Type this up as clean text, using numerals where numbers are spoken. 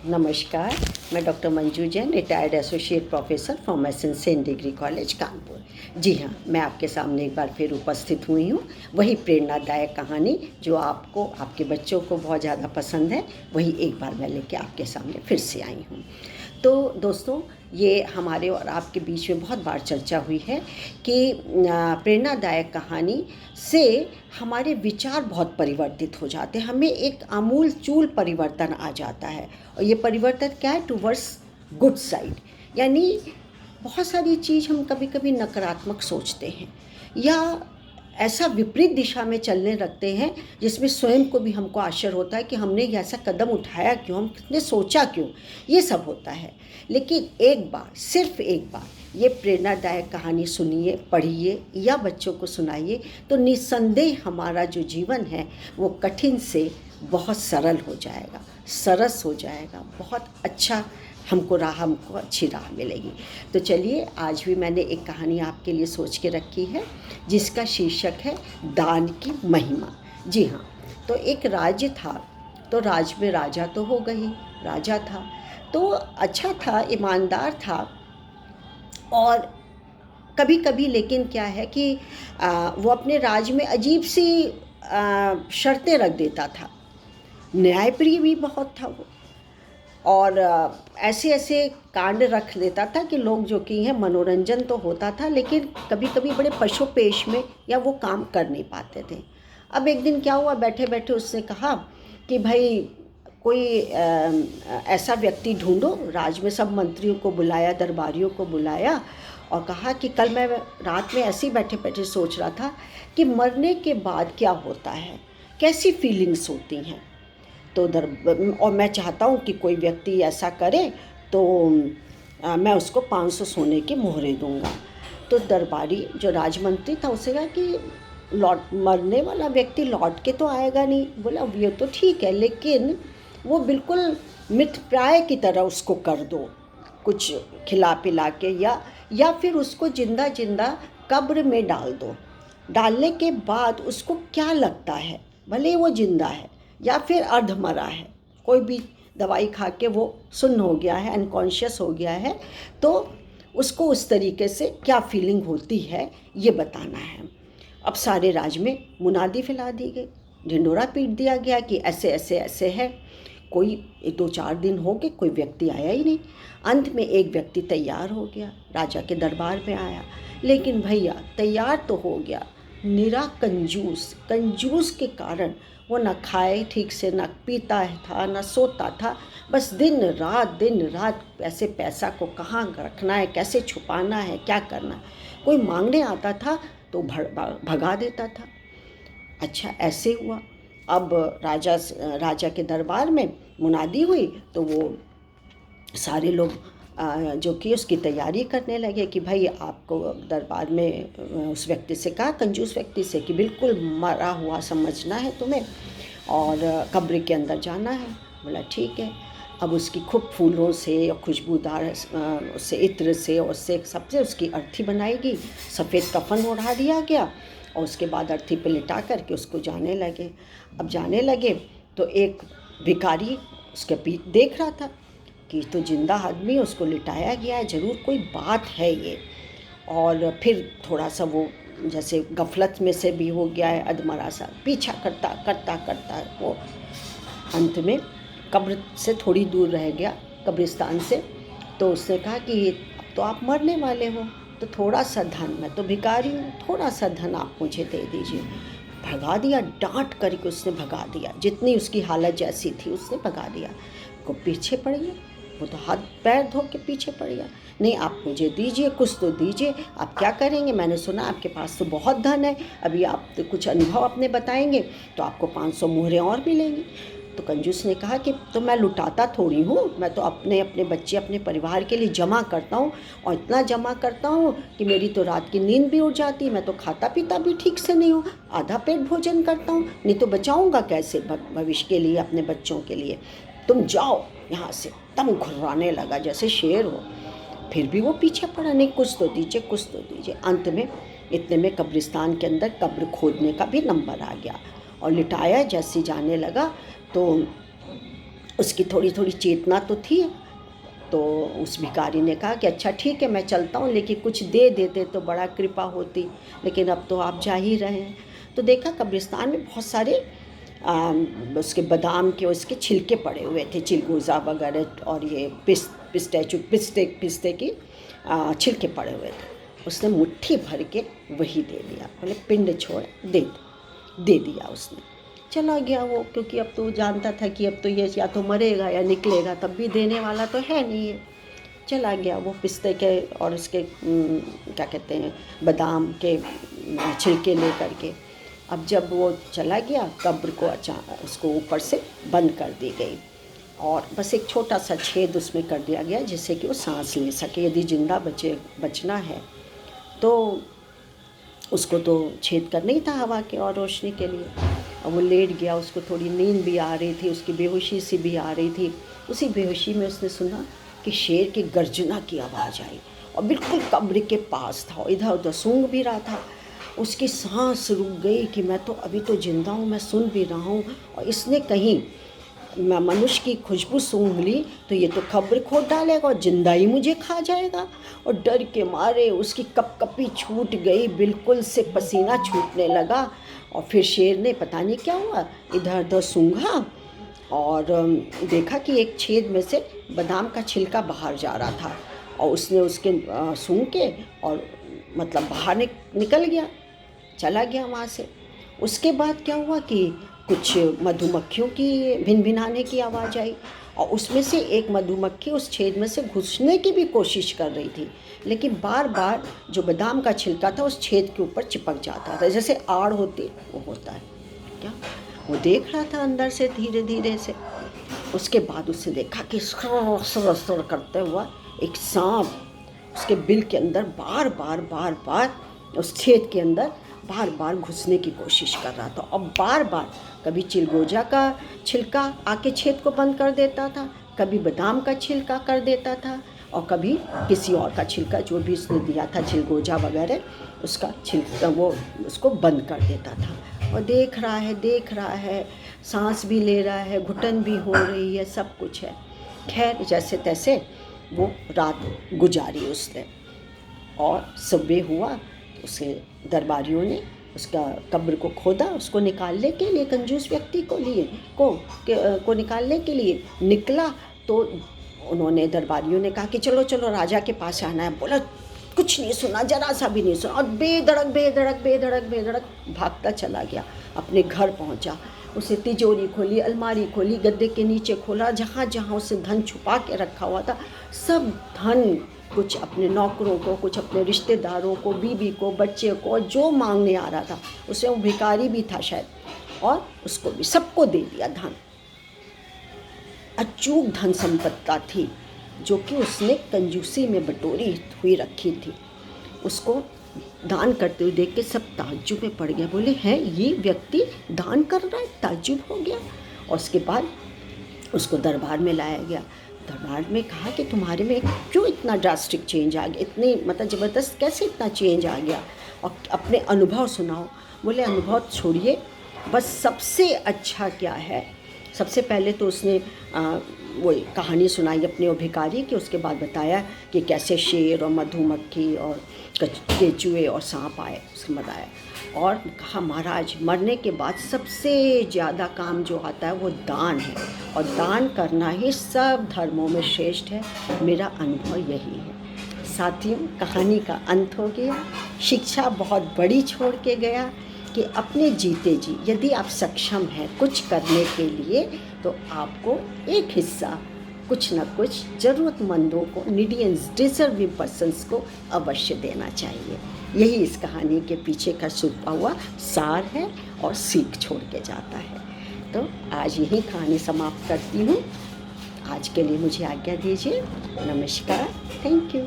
नमस्कार, मैं doctor Manju Jain, retired associate professor from saint degree college Kanpur. जी हाँ, मैं आपके सामने एक बार फिर उपस्थित हुई हूँ। वही प्रेरणादायक कहानी जो आपको, आपके बच्चों को बहुत ज़्यादा पसंद है, वही एक बार मैं लेके आपके सामने फिर से आई हूँ। तो दोस्तों, ये हमारे और आपके बीच में बहुत बार चर्चा हुई है कि प्रेरणादायक कहानी से हमारे विचार बहुत परिवर्तित हो जाते हैं, हमें एक आमूल चूल परिवर्तन आ जाता है। और ये परिवर्तन क्या है? Towards good side. यानी बहुत सारी चीज़ हम कभी कभी नकारात्मक सोचते हैं या ऐसा विपरीत दिशा में चलने लगते हैं जिसमें स्वयं को भी हमको आश्चर्य होता है कि हमने ऐसा कदम उठाया क्यों, हमने सोचा क्यों, ये सब होता है। लेकिन एक बार, सिर्फ एक बार ये प्रेरणादायक कहानी सुनिए, पढ़िए या बच्चों को सुनाइए तो निस्संदेह हमारा जो जीवन है वो कठिन से बहुत सरल हो जाएगा, सरस हो जाएगा, बहुत अच्छा हमको अच्छी राह मिलेगी। तो चलिए, आज भी मैंने एक कहानी आपके लिए सोच के रखी है जिसका शीर्षक है दान की महिमा। जी हाँ, तो एक राज्य था, तो राज्य में राजा तो हो गई, राजा था तो अच्छा था, ईमानदार था। और कभी कभी लेकिन क्या है कि वो अपने राज्य में अजीब सी शर्तें रख देता था। न्यायप्रिय भी बहुत था वो, और ऐसे ऐसे कांड रख लेता था कि लोग जो कि हैं, मनोरंजन तो होता था लेकिन कभी कभी बड़े पशुपेश में या वो काम कर नहीं पाते थे। अब एक दिन क्या हुआ, बैठे बैठे उसने कहा कि भाई कोई ऐसा व्यक्ति ढूंढो। राज में सब मंत्रियों को बुलाया, दरबारियों को बुलाया और कहा कि कल मैं रात में ऐसे ही बैठे बैठे सोच रहा था कि मरने के बाद क्या होता है, कैसी फीलिंग्स होती हैं। तो और मैं चाहता हूँ कि कोई व्यक्ति ऐसा करे तो मैं उसको 500 सोने की मोहरें दूंगा। तो दरबारी जो राजमंत्री था उसे कहा कि लौट मरने वाला व्यक्ति लौट के तो आएगा नहीं। बोला ये तो ठीक है, लेकिन वो बिल्कुल मृतप्राय की तरह उसको कर दो, कुछ खिला पिला के, या फिर उसको जिंदा जिंदा कब्र में डाल दो। डालने के बाद उसको क्या लगता है, भले वो जिंदा है या फिर अर्धमरा है, कोई भी दवाई खा के वो सुन्न हो गया है, अनकॉन्शियस हो गया है, तो उसको उस तरीके से क्या फीलिंग होती है ये बताना है। अब सारे राज्य में मुनादी फैला दी गई, ढिंडोरा पीट दिया गया कि ऐसे ऐसे ऐसे है। कोई 2-4 दिन हो गए, कोई व्यक्ति आया ही नहीं। अंत में एक व्यक्ति तैयार हो गया, राजा के दरबार में आया। लेकिन भैया तैयार तो हो गया, निरा कंजूस, कंजूस के कारण वो न खाए ठीक से, न पीता था, न सोता था, बस दिन रात ऐसे पैसा को कहाँ रखना है, कैसे छुपाना है, क्या करना है। कोई मांगने आता था तो भगा देता था। अच्छा, ऐसे हुआ। अब राजा के दरबार में मुनादी हुई तो वो सारे लोग जो कि उसकी तैयारी करने लगे कि भाई आपको दरबार में उस व्यक्ति से कहा, कंजूस व्यक्ति से, कि बिल्कुल मरा हुआ समझना है तुम्हें और कब्र के अंदर जाना है। बोला ठीक है। अब उसकी खूब फूलों से और खुशबूदार उससे इत्र से और उससे सबसे उसकी अर्थी बनाई गई, सफ़ेद कफन ओढ़ा दिया गया और उसके बाद अर्थी पे लिटा करके उसको जाने लगे। अब जाने लगे तो एक भिखारी उसके पीठ देख रहा था कि तो जिंदा आदमी, उसको लिटाया गया है, ज़रूर कोई बात है ये। और फिर थोड़ा सा वो जैसे गफलत में से भी हो गया है, अधमरा सा पीछा करता करता करता वो अंत में कब्र से थोड़ी दूर रह गया, कब्रिस्तान से। तो उसने कहा कि अब तो आप मरने वाले हो, तो थोड़ा सा धन, मैं तो भिखारी हूँ, थोड़ा सा धन आप मुझे दे दीजिए। भगा दिया, डांट करके उसने भगा दिया, जितनी उसकी हालत जैसी थी उसने भगा दिया। को पीछे पड़ गया, वो तो हाथ पैर धो के पीछे पड़ गया। नहीं, आप मुझे दीजिए, कुछ तो दीजिए, आप क्या करेंगे, मैंने सुना आपके पास तो बहुत धन है, अभी आप तो कुछ अनुभव अपने बताएंगे तो आपको 500 मोहरें और मिलेंगी। तो कंजूस ने कहा कि तो मैं लुटाता थोड़ी हूँ, मैं तो अपने बच्चे, अपने परिवार के लिए जमा करता हूँ, और इतना जमा करता हूँ कि मेरी तो रात की नींद भी उड़ जाती है, मैं तो खाता पीता भी ठीक से नहीं हूँ, आधा पेट भोजन करता हूँ, नहीं तो बचाऊँगा कैसे भविष्य के लिए, अपने बच्चों के लिए। तुम जाओ यहाँ से। तम घुर्राने लगा जैसे शेर हो। फिर भी वो पीछे पड़ा, नहीं कुछ तो दीजिए, कुछ तो दीजिए। अंत में इतने में कब्रिस्तान के अंदर कब्र खोदने का भी नंबर आ गया और लिटाया जैसे जाने लगा तो उसकी थोड़ी थोड़ी चेतना तो थी। तो उस भिखारी ने कहा कि अच्छा ठीक है मैं चलता हूँ, लेकिन कुछ दे देते तो बड़ा कृपा होती, लेकिन अब तो आप जा ही रहे हैं। तो देखा कब्रिस्तान में बहुत सारे उसके बादाम के उसके छिलके पड़े हुए थे, चिलगोज़ा वगैरह, और ये पिस्ते की छिलके पड़े हुए थे। उसने मुट्ठी भर के वही दे दिया, बोले पिंड छोड़ दे दिया उसने। चला गया वो, क्योंकि अब तो जानता था कि अब तो ये या तो मरेगा या निकलेगा, तब भी देने वाला तो है नहीं है। चला गया वो पिस्ते के और उसके क्या कहते हैं बादाम के छिलके ले करके। अब जब वो चला गया, कब्र को उसको ऊपर से बंद कर दी गई और बस एक छोटा सा छेद उसमें कर दिया गया जिससे कि वो सांस ले सके। यदि जिंदा बचना है तो उसको तो छेद करना ही था हवा के और रोशनी के लिए। और वो लेट गया, उसको थोड़ी नींद भी आ रही थी, उसकी बेहोशी सी भी आ रही थी। उसी बेहोशी में उसने सुना कि शेर की गर्जना की आवाज़ आई और बिल्कुल कब्र के पास था, इधर उधर सूंघ भी रहा था। उसकी सांस रुक गई कि मैं तो अभी तो जिंदा हूँ, मैं सुन भी रहा हूँ, और इसने कहीं मैं मनुष्य की खुशबू सूंघ ली तो ये तो कब्र खोद डालेगा और जिंदा ही मुझे खा जाएगा। और डर के मारे उसकी कपकपी छूट गई, बिल्कुल से पसीना छूटने लगा। और फिर शेर ने पता नहीं क्या हुआ, इधर उधर सूंघा और देखा कि एक छेद में से बादाम का छिलका बाहर जा रहा था, और उसने उसके सूंघ के और मतलब बाहर निकल गया, चला गया वहाँ से। उसके बाद क्या हुआ कि कुछ मधुमक्खियों की भिनभिनाने की आवाज़ आई, और उसमें से एक मधुमक्खी उस छेद में से घुसने की भी कोशिश कर रही थी, लेकिन बार बार जो बादाम का छिलका था उस छेद के ऊपर चिपक जाता था, जैसे आड़ होती वो होता है क्या। वो देख रहा था अंदर से धीरे धीरे से। उसके बाद उसने देखा कि सर करते हुआ एक सांप उसके बिल के अंदर बार बार उस छेद के अंदर बार बार घुसने की कोशिश कर रहा था। और बार बार कभी चिलगोजा का छिलका आके छेद को बंद कर देता था, कभी बादाम का छिलका कर देता था, और कभी किसी और का छिलका जो भी उसने दिया था चिलगोजा वगैरह उसका छिलका वो उसको बंद कर देता था। और देख रहा है, सांस भी ले रहा है, घुटन भी हो रही है, सब कुछ है। खैर जैसे तैसे वो रात गुजारी उसने, और सुबह हुआ तो उसे दरबारियों ने उसका कब्र को खोदा, उसको निकालने के लिए, कंजूस व्यक्ति को निकालने के लिए निकला। तो उन्होंने दरबारियों ने कहा कि चलो चलो राजा के पास आना है। बोला कुछ नहीं सुना, जरा सा भी नहीं सुना, और बेधड़क भागता चला गया, अपने घर पहुंचा। उसे तिजोरी खोली, अलमारी खोली, गद्दे के नीचे खोला, जहाँ जहाँ उसे धन छुपा के रखा हुआ था सब धन, कुछ अपने नौकरों को, कुछ अपने रिश्तेदारों को, बीबी को, बच्चे को, जो मांगने आ रहा था, उसमें वो भिखारी भी था शायद, और उसको भी सबको दे दिया धन। अचूक धन संपत्ति थी जो कि उसने कंजूसी में बटोरी हुई रखी थी। उसको दान करते हुए देख के सब ताज्जुब में पड़ गया, बोले हैं ये व्यक्ति दान कर रहा है, ताज्जुब हो गया। और उसके बाद उसको दरबार में लाया गया। दरबार में कहा कि तुम्हारे में क्यों इतना ड्रास्टिक चेंज आ गया, इतनी मतलब ज़बरदस्त कैसे इतना चेंज आ गया, और अपने अनुभव सुनाओ। बोले अनुभव छोड़िए, बस सबसे अच्छा क्या है। सबसे पहले तो उसने वो कहानी सुनाई अपने भिखारी की, उसके बाद बताया कि कैसे शेर और मधुमक्खी और केचुए और सांप आए, उसको बताया। और कहा महाराज मरने के बाद सबसे ज़्यादा काम जो आता है वो दान है, और दान करना ही सब धर्मों में श्रेष्ठ है। मेरा अनुभव यही है। साथियों, कहानी का अंत हो गया। शिक्षा बहुत बड़ी छोड़ के गया कि अपने जीते जी यदि आप सक्षम हैं कुछ करने के लिए, तो आपको एक हिस्सा कुछ न कुछ ज़रूरतमंदों को, नीडी एंड डिजर्विंग पर्सन्स को अवश्य देना चाहिए। यही इस कहानी के पीछे का छुपा हुआ सार है और सीख छोड़ के जाता है। तो आज यही कहानी समाप्त करती हूँ। आज के लिए मुझे आज्ञा दीजिए। नमस्कार, थैंक यू।